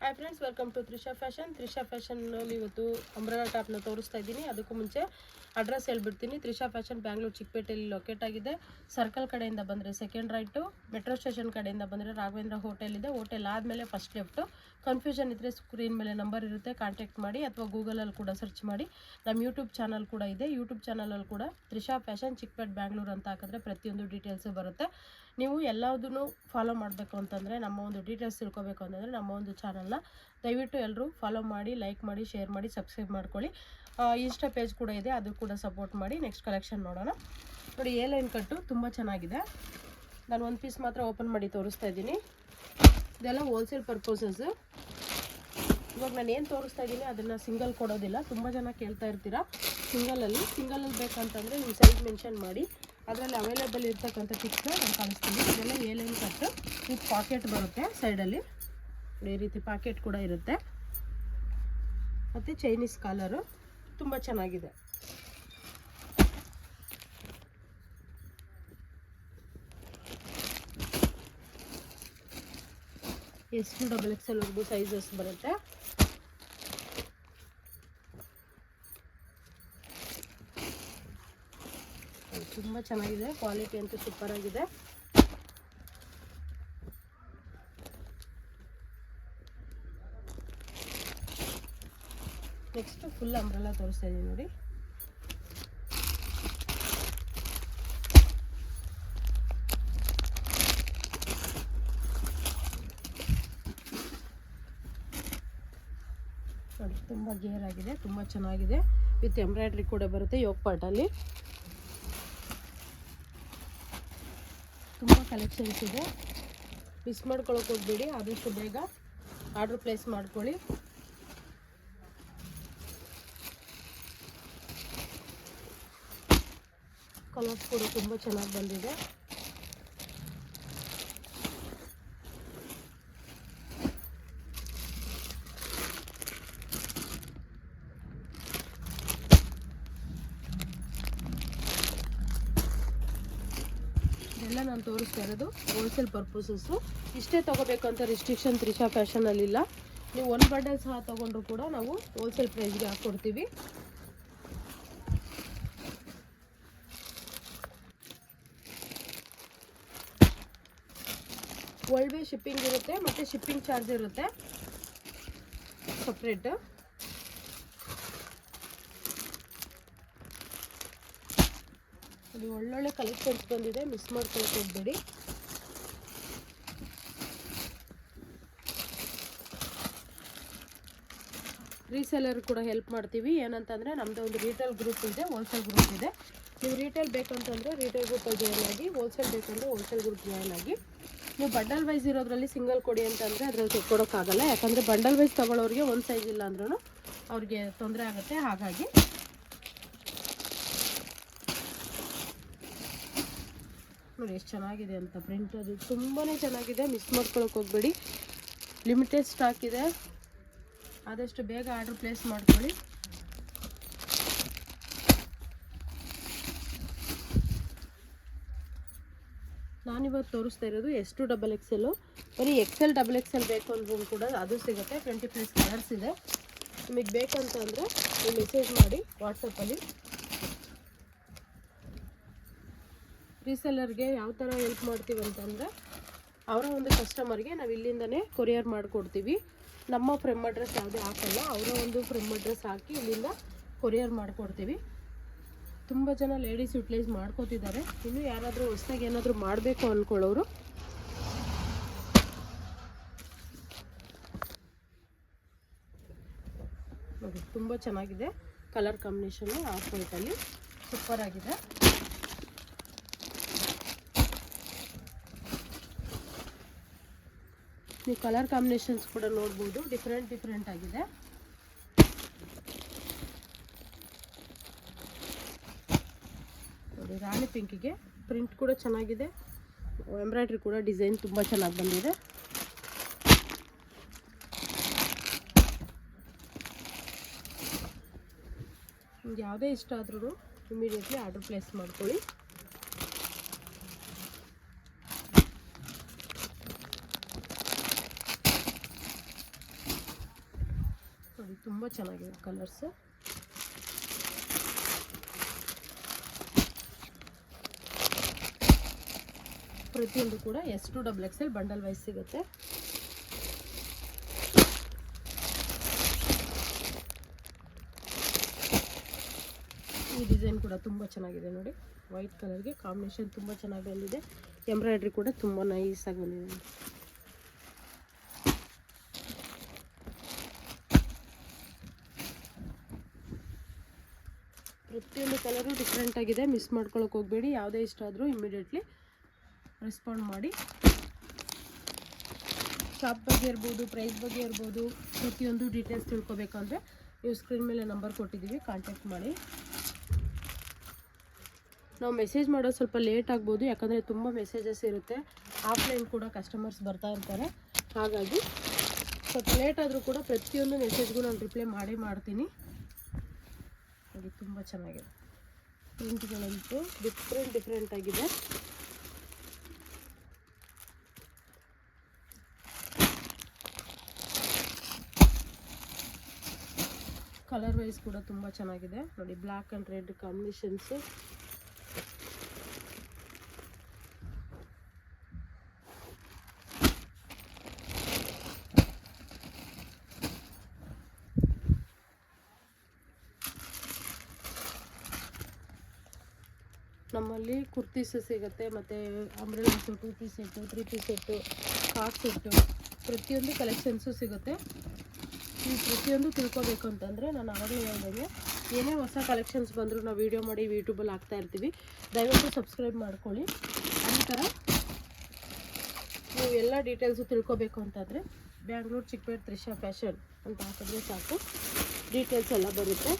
Hi friends, welcome to Trisha ಫ್ಯಾಷನ್ನಲ್ಲಿ ಇವತ್ತು umbrella ಟಾಪ್ನ ತೋರಿಸ್ತಾ ಇದ್ದೀನಿ. ಅದಕ್ಕೂ ಮುಂಚೆ ಅಡ್ರೆಸ್ ಹೇಳ್ಬಿಡ್ತೀನಿ. ತ್ರಿಷಾ ಫ್ಯಾಷನ್ ಬ್ಯಾಂಗ್ಳೂರು ಚಿಕ್ಕಪೇಟೆಯಲ್ಲಿ ಲೊಕೇಟ್ ಆಗಿದೆ. ಸರ್ಕಲ್ ಕಡೆಯಿಂದ ಬಂದರೆ ಸೆಕೆಂಡ್ ರೈಟು, ಮೆಟ್ರೋ ಸ್ಟೇಷನ್ ಕಡೆಯಿಂದ ಬಂದರೆ ರಾಘವೇಂದ್ರ ಹೋಟೆಲ್ ಇದೆ. ಹೋಟೆಲ್ ಆದಮೇಲೆ ಫಸ್ಟ್ ಲೆಫ್ಟು. ಕನ್ಫ್ಯೂಷನ್ ಇದ್ದರೆ ಸ್ಕ್ರೀನ್ ಮೇಲೆ ನಂಬರ್ ಇರುತ್ತೆ, ಕಾಂಟ್ಯಾಕ್ಟ್ ಮಾಡಿ, ಅಥವಾ ಗೂಗಲಲ್ಲಿ ಕೂಡ ಸರ್ಚ್ ಮಾಡಿ. ನಮ್ಮ ಯೂಟ್ಯೂಬ್ ಚಾನಲ್ ಕೂಡ ಇದೆ. ಯೂಟ್ಯೂಬ್ ಚಾನಲಲ್ಲಿ ಕೂಡ ತ್ರಿಷಾ ಫ್ಯಾಷನ್ ಚಿಕ್ಕಪೇಟೆ ಬ್ಯಾಂಗ್ಳೂರು ಅಂತ ಹಾಕಿದ್ರೆ ಪ್ರತಿಯೊಂದು ಡೀಟೇಲ್ಸು ಬರುತ್ತೆ. ನೀವು ಎಲ್ಲದನ್ನು ಫಾಲೋ ಮಾಡಬೇಕು ಅಂತಂದರೆ, ನಮ್ಮ ಒಂದು ಡೀಟೇಲ್ಸ್ ತಿಳ್ಕೊಬೇಕು ಅಂತಂದರೆ ನಮ್ಮ ಒಂದು ಚಾನಲ್ನ ದಯವಿಟ್ಟು ಎಲ್ಲರೂ ಫಾಲೋ ಮಾಡಿ, ಲೈಕ್ ಮಾಡಿ, ಶೇರ್ ಮಾಡಿ, ಸಬ್ಸ್ಕ್ರೈಬ್ ಮಾಡ್ಕೊಳ್ಳಿ. ಇನ್ಸ್ಟಾ ಪೇಜ್ ಕೂಡ ಇದೆ, ಅದು ಕೂಡ ಸಪೋರ್ಟ್ ಮಾಡಿ. ನೆಕ್ಸ್ಟ್ ಕಲೆಕ್ಷನ್ ನೋಡೋಣ. ನೋಡಿ, ಎ ಲೈನ್ ಕಟ್ಟು ತುಂಬ ಚೆನ್ನಾಗಿದೆ. ನಾನು ಒಂದು ಪೀಸ್ ಮಾತ್ರ ಓಪನ್ ಮಾಡಿ ತೋರಿಸ್ತಾ ಇದ್ದೀನಿ. ಇದೆಲ್ಲ ಹೋಲ್ಸೇಲ್ ಪರ್ಪಸಸ್ಸು. ಇವಾಗ ನಾನು ಏನು ತೋರಿಸ್ತಾ ಇದ್ದೀನಿ ಅದನ್ನು ಸಿಂಗಲ್ ಕೊಡೋದಿಲ್ಲ. ತುಂಬ ಜನ ಕೇಳ್ತಾ ಇರ್ತೀರಾ ಸಿಂಗಲಲ್ಲಿ ಬೇಕಂತಂದರೆ ನಿಮ್ಮ ಸೈಜ್ ಮೆನ್ಷನ್ ಮಾಡಿ, ಅದರಲ್ಲಿ ಅವೈಲೇಬಲ್ ಇರ್ತಕ್ಕಂಥ ಪಿಕ್ಸ್ನ ನಾನು ಕಳಿಸ್ತೀನಿ. ಇದೆಲ್ಲ ಎ ಲೈನ್ ಕಟ್ಟು ವಿತ್ ಪಾಕೆಟ್ ಬರುತ್ತೆ. ಸೈಡಲ್ಲಿ ಈ ರೀತಿ ಪಾಕೆಟ್ ಕೂಡ ಇರುತ್ತೆ, ಮತ್ತು ಚೈನೀಸ್ ಕಾಲರು ತುಂಬ ಚೆನ್ನಾಗಿದೆ. ಎಷ್ಟು XXL ವರೆಗೂ ಸೈಜಸ್ ಬರುತ್ತೆ. ತುಂಬ ಚೆನ್ನಾಗಿದೆ, ಕ್ವಾಲಿಟಿ ಅಂತೂ ಸೂಪರ್ ಆಗಿದೆ. ನೆಕ್ಸ್ಟ್ ಫುಲ್ ಅಂಬ್ರೆಲಾ ತೋರಿಸ್ತಾ ಇದ್ದೀನಿ ನೋಡಿ. ನೋಡಿ, ತುಂಬ ಗೇರ್ ಆಗಿದೆ, ತುಂಬ ಚೆನ್ನಾಗಿದೆ. ವಿತ್ ಎಂಬ್ರಾಯ್ಡ್ರಿ ಕೂಡ ಬರುತ್ತೆ ಯೋಗ್ ಪಾರ್ಟಲ್ಲಿ. ತುಂಬ ಕಲೆಕ್ಷನ್ಸ್ ಇದೆ, ಮಿಸ್ ಮಾಡ್ಕೊಳ್ಳೋಕೆ ಹೋಗ್ಬೇಡಿ. ಆದಷ್ಟು ಬೇಗ ಆರ್ಡ್ರ್ ಪ್ಲೇಸ್ ಮಾಡ್ಕೊಳ್ಳಿ. ಕಲರ್ಸ್ ಕೂಡ ತುಂಬ ಚೆನ್ನಾಗಿ ಬಂದಿದೆ. ಎಲ್ಲ ನಾನು ತೋರಿಸ್ತಾ ಇರೋದು ಹೋಲ್ಸೇಲ್ ಪರ್ಪಸಸ್ಸು. ಇಷ್ಟೇ ತೊಗೋಬೇಕು ಅಂತ ರಿಸ್ಟ್ರಿಕ್ಷನ್ ತ್ರಿಷಾ ಫ್ಯಾಷನಲ್ಲಿಲ್ಲ. ನೀವು ಒಂದು ಬಂಡಲ್ ಸಹ ತೊಗೊಂಡ್ರು ಕೂಡ ನಾವು ಹೋಲ್ಸೇಲ್ ಪ್ರೈಸ್ಗೆ ಹಾಕ್ಕೊಡ್ತೀವಿ. ವರ್ಲ್ಡ್ ವೇ ಶಿಪ್ಪಿಂಗ್ ಇರುತ್ತೆ, ಮತ್ತು ಶಿಪ್ಪಿಂಗ್ ಚಾರ್ಜ್ ಇರುತ್ತೆ ಸಪ್ರೇಟ್. ಅದು ಒಳ್ಳೊಳ್ಳೆ ಕಲೆಕ್ಷನ್ಸ್ ಬಂದಿದೆ, ಮಿಸ್ ಮಾಡ್ಕೊಳಕ್ಕೆ ಹೋಗ್ಬೇಡಿ. ರೀಸೆಲ್ಲರ್ ಕೂಡ ಹೆಲ್ಪ್ ಮಾಡ್ತೀವಿ. ಏನಂತಂದರೆ ನಮ್ಮದು ಒಂದು ರಿಟೇಲ್ ಗ್ರೂಪ್ ಇದೆ, ಹೋಲ್ಸೇಲ್ ಗ್ರೂಪ್ ಇದೆ. ನೀವು ರಿಟೇಲ್ ಬೇಕಂತಂದರೆ ರಿಟೇಲ್ ಗ್ರೂಪಲ್ಲಿ ಜಾಯ್ನ್ ಆಗಿ, ಹೋಲ್ಸೇಲ್ ಬೇಕಂದರೆ ಹೋಲ್ಸೇಲ್ ಗ್ರೂಪ್ ಜಾಯ್ನ್ ಆಗಿ. ನೀವು ಬಂಡಲ್ ವೈಸ್ ಇರೋದ್ರಲ್ಲಿ ಸಿಂಗಲ್ ಕೊಡಿ ಅಂತಂದರೆ ಅದರಲ್ಲಿ ಕೊಡೋಕ್ಕಾಗಲ್ಲ. ಯಾಕಂದರೆ ಬಂಡಲ್ ವೈಸ್ ತೊಗೊಳ್ಳೋರಿಗೆ ಒಂದು ಸೈಜ್ ಇಲ್ಲ ಅಂದ್ರೂ ಅವ್ರಿಗೆ ತೊಂದರೆ ಆಗುತ್ತೆ. ಹಾಗಾಗಿ ನೋಡಿ ಎಷ್ಟು ಚೆನ್ನಾಗಿದೆ ಅಂತ ಪ್ರಿಂಟ್, ಅದು ತುಂಬಾ ಚೆನ್ನಾಗಿದೆ. ಮಿಸ್ ಮಾಡ್ಕೊಳಕ್ಕೆ ಹೋಗ್ಬೇಡಿ. ಲಿಮಿಟೆಡ್ ಸ್ಟಾಕ್ ಇದೆ, ಆದಷ್ಟು ಬೇಗ ಆರ್ಡ್ರ್ ಪ್ಲೇಸ್ ಮಾಡ್ಕೊಳ್ಳಿ. ನಾನಿವತ್ತು ತೋರಿಸ್ತಾ ಇರೋದು S2XXL. ಬರೀ XL ಬೇಕು ಅಂದ್ರೂ ಕೂಡ ಅದು ಸಿಗುತ್ತೆ. 20+ ಕಲರ್ಸ್ ಇದೆ. ನಿಮಗೆ ಬೇಕಂತಂದರೆ ನೀವು ಮೆಸೇಜ್ ಮಾಡಿ ವಾಟ್ಸಪ್ಪಲ್ಲಿ. ರೀಸೆಲ್ಲರ್ಗೆ ಯಾವ ಥರ ಹೆಲ್ಪ್ ಮಾಡ್ತೀವಿ ಅಂತಂದರೆ, ಅವರ ಒಂದು ಕಸ್ಟಮರ್ಗೆ ನಾವು ಇಲ್ಲಿಂದನೇ ಕೊರಿಯರ್ ಮಾಡಿಕೊಡ್ತೀವಿ. ನಮ್ಮ ಫ್ರೆಮ್ ಅಡ್ರೆಸ್ ಯಾವುದೇ ಹಾಕಲ್ಲ, ಅವರ ಒಂದು ಫ್ರೆಮ್ ಅಡ್ರೆಸ್ ಹಾಕಿ ಇಲ್ಲಿಂದ ಕೊರಿಯರ್ ಮಾಡಿಕೊಡ್ತೀವಿ. ತುಂಬ ಜನ ಲೇಡೀಸ್ ಯುಟಿಲೈಸ್ ಮಾಡ್ಕೋತಿದ್ದಾರೆ. ಇನ್ನು ಯಾರಾದರೂ ಹೊಸದಾಗಿ ಏನಾದರೂ ಮಾಡಬೇಕು ಅಂದ್ಕೊಳ್ಳೋರು ನೋಡಿ, ತುಂಬ ಚೆನ್ನಾಗಿದೆ. ಕಲರ್ ಕಾಂಬಿನೇಷನ್ನು ಆಫ್ ವೈಟಲ್ಲಿ ಸೂಪರ್ ಆಗಿದೆ. ನೀವು ಕಲರ್ ಕಾಂಬಿನೇಷನ್ಸ್ ಕೂಡ ನೋಡ್ಬೋದು, ಡಿಫ್ರೆಂಟ್ ಆಗಿದೆ. ನೋಡಿ, ರಾಣಿ ಪಿಂಕಿಗೆ ಪ್ರಿಂಟ್ ಕೂಡ ಚೆನ್ನಾಗಿದೆ, ಎಂಬ್ರಾಯ್ಡ್ರಿ ಕೂಡ ಡಿಸೈನ್ ತುಂಬ ಚೆನ್ನಾಗಿ ಬಂದಿದೆ. ನಿಮ್ಗೆ ಯಾವುದೇ ಇಷ್ಟ ಆದ್ರೂ ಇಮಿಡಿಯೇಟ್ಲಿ ಆರ್ಡರ್ ಪ್ಲೇಸ್ ಮಾಡ್ಕೊಳ್ಳಿ. ತುಂಬ ಚೆನ್ನಾಗಿದೆ ಕಲರ್ಸು. ಪ್ರತಿಯೊಂದು ಕೂಡ S2 XXL ಬಂಡಲ್ ವೈಸ್ ಸಿಗುತ್ತೆ. ಈ ಡಿಸೈನ್ ಕೂಡ ತುಂಬ ಚೆನ್ನಾಗಿದೆ ನೋಡಿ, ವೈಟ್ ಕಲರ್ಗೆ ಕಾಂಬಿನೇಷನ್ ತುಂಬ ಚೆನ್ನಾಗಿ ಬಂದಿದೆ. ಎಂಬ್ರಾಯ್ಡ್ರಿ ಕೂಡ ತುಂಬ ನೈಸಾಗಿ ಬಂದಿದೆ. ಪ್ರತಿಯೊಂದು ಕಲರು ಡಿಫ್ರೆಂಟ್ ಆಗಿದೆ, ಮಿಸ್ ಮಾಡ್ಕೊಳಕ್ಕೆ ಹೋಗಬೇಡಿ. ಯಾವುದೇ ಇಷ್ಟ ಆದರೂ ಇಮಿಡಿಯೇಟ್ಲಿ ರೆಸ್ಪಾಂಡ್ ಮಾಡಿ. ಶಾಪ್ ಬಗ್ಗೆ ಇರ್ಬೋದು, ಪ್ರೈಸ್ ಬಗ್ಗೆ ಇರ್ಬೋದು, ಪ್ರತಿಯೊಂದು ಡೀಟೇಲ್ಸ್ ತಿಳ್ಕೊಬೇಕಂದ್ರೆ ನೀವು ಸ್ಕ್ರೀನ್ ಮೇಲೆ ನಂಬರ್ ಕೊಟ್ಟಿದ್ದೀವಿ, ಕಾಂಟ್ಯಾಕ್ಟ್ ಮಾಡಿ. ನಾವು ಮೆಸೇಜ್ ಮಾಡೋದು ಸ್ವಲ್ಪ ಲೇಟ್ ಆಗ್ಬೋದು, ಯಾಕಂದರೆ ತುಂಬ ಮೆಸೇಜಸ್ ಇರುತ್ತೆ. ಆಫ್ಲೈನ್ ಕೂಡ ಕಸ್ಟಮರ್ಸ್ ಬರ್ತಾ ಇರ್ತಾರೆ, ಹಾಗಾಗಿ ಸ್ವಲ್ಪ ಲೇಟ್ ಆದರೂ ಕೂಡ ಪ್ರತಿಯೊಂದು ಮೆಸೇಜ್ಗೂ ನಾನು ರಿಪ್ಲೈ ಮಾಡ್ತೀನಿ. ನೋಡಿ ತುಂಬ ಚೆನ್ನಾಗಿದೆ, ಪ್ರಿಂಟ್ಗಳಂತೂ ಡಿಫ್ರೆಂಟ್ ಆಗಿದೆ. ಕಲರ್ ವೈಸ್ ಕೂಡ ತುಂಬ ಚೆನ್ನಾಗಿದೆ ನೋಡಿ, ಬ್ಲ್ಯಾಕ್ ಆ್ಯಂಡ್ ರೆಡ್ ಕಾಂಬಿನೇಷನ್ಸು. ನಮ್ಮಲ್ಲಿ ಕುರ್ತೀಸು ಸಿಗುತ್ತೆ, ಮತ್ತು ಅಂಬ್ರೆಲಾಸು, 2 ಪೀಸ್ ಸೆಟ್ಟು, 3 ಪೀಸ್ ಸೆಟ್ಟು, ಕಾಟ್ ಸೆಟ್ಟು, ಪ್ರತಿಯೊಂದು ಕಲೆಕ್ಷನ್ಸು ಸಿಗುತ್ತೆ. ನೀವು ಪ್ರತಿಯೊಂದು ತಿಳ್ಕೊಬೇಕು ಅಂತಂದರೆ ನಾನು ಆವಾಗಲೇ ಹೇಳ್ದಂಗೆ ಏನೇ ಹೊಸ ಕಲೆಕ್ಷನ್ಸ್ ಬಂದರೂ ನಾವು ವೀಡಿಯೋ ಮಾಡಿ ಯೂಟ್ಯೂಬಲ್ಲಿ ಹಾಕ್ತಾ ಇರ್ತೀವಿ. ದಯವಿಟ್ಟು ಸಬ್ಸ್ಕ್ರೈಬ್ ಮಾಡ್ಕೊಳ್ಳಿ. ಅದೇ ಥರ ನೀವು ಎಲ್ಲ ಡೀಟೇಲ್ಸು ತಿಳ್ಕೊಬೇಕು ಅಂತಂದರೆ ಬ್ಯಾಂಗ್ಳೂರು ಚಿಕ್ಕಪೇಟೆ ತ್ರಿಷಾ ಫ್ಯಾಷನ್ ಅಂತ ಹಾಕಿದ್ರೆ ಸಾಕು, ಡೀಟೇಲ್ಸ್ ಎಲ್ಲ ಬರುತ್ತೆ,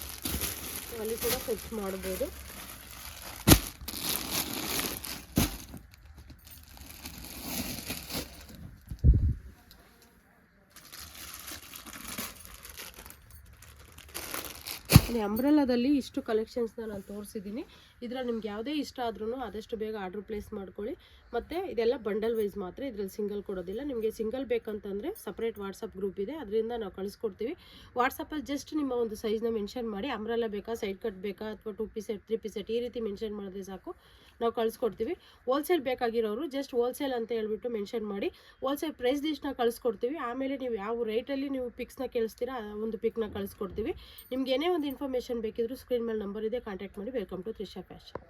ಅಲ್ಲಿ ಕೂಡ ಸರ್ಚ್ ಮಾಡ್ಬೋದು. ಅಂಬ್ರೆಲಾದಲ್ಲಿ ಇಷ್ಟು ಕಲೆಕ್ಷನ್ಸ್ನ ನಾನು ತೋರಿಸಿದ್ದೀನಿ. ಇದರಲ್ಲಿ ನಿಮ್ಗೆ ಯಾವುದೇ ಇಷ್ಟ ಆದ್ರೂ ಆದಷ್ಟು ಬೇಗ ಆರ್ಡ್ರ್ ಪ್ಲೇಸ್ ಮಾಡ್ಕೊಳ್ಳಿ. ಮತ್ತು ಇದೆಲ್ಲ ಬಂಡಲ್ ವೈಸ್ ಮಾತ್ರ, ಇದರಲ್ಲಿ ಸಿಂಗಲ್ ಕೊಡೋದಿಲ್ಲ. ನಿಮಗೆ ಸಿಂಗಲ್ ಬೇಕಂತಂದರೆ ಸಪ್ರೇಟ್ ವಾಟ್ಸಪ್ ಗ್ರೂಪ್ ಇದೆ, ಅದರಿಂದ ನಾವು ಕಳಿಸ್ಕೊಡ್ತೀವಿ. ವಾಟ್ಸಪ್ಪಲ್ಲಿ ಜಸ್ಟ್ ನಿಮ್ಮ ಒಂದು ಸೈಜ್ನ ಮೆನ್ಷನ್ ಮಾಡಿ, ಅಂಬ್ರೆಲಾ ಬೇಕಾ, ಸೈಡ್ ಕಟ್ ಬೇಕಾ, ಅಥವಾ 2 ಪೀಸ್ ಸೆಟ್, 3 ಪೀಸ್ ಸೆಟ್, ಈ ರೀತಿ ಮೆನ್ಷನ್ ಮಾಡಿದ್ರೆ ಸಾಕು, ನಾವು ಕಳಿಸ್ಕೊಡ್ತೀವಿ. ಹೋಲ್ಸೇಲ್ ಬೇಕಾಗಿರೋರು ಜಸ್ಟ್ ಹೋಲ್ಸೇಲ್ ಅಂತ ಹೇಳ್ಬಿಟ್ಟು ಮೆನ್ಷನ್ ಮಾಡಿ ಹೋಲ್ಸೇಲ್ ಪ್ರೈಸ್ ಲಿಸ್ಟ್ನ ಕಳಿಸ್ಕೊಡ್ತೀವಿ. ಆಮೇಲೆ ನೀವು ಯಾವ ರೇಟಲ್ಲಿ ನೀವು ಪಿಕ್ಸ್ನ ಕೇಳಿಸ್ತೀರಾ ಆ ಒಂದು ಪಿಕ್ನ ಕಳಿಸ್ಕೊಡ್ತೀವಿ. ನಿಮ್ಗೆ ಏನೇ ಒಂದು ಇನ್ಫಾರ್ಮೇಷನ್ ಬೇಕಿದ್ರು ಸ್ಕ್ರೀನ್ ಮೇಲೆ ನಂಬರ್ ಇದೆ, ಕಾಂಟ್ಯಾಕ್ಟ್ ಮಾಡಿ. Welcome to Trisha fashion.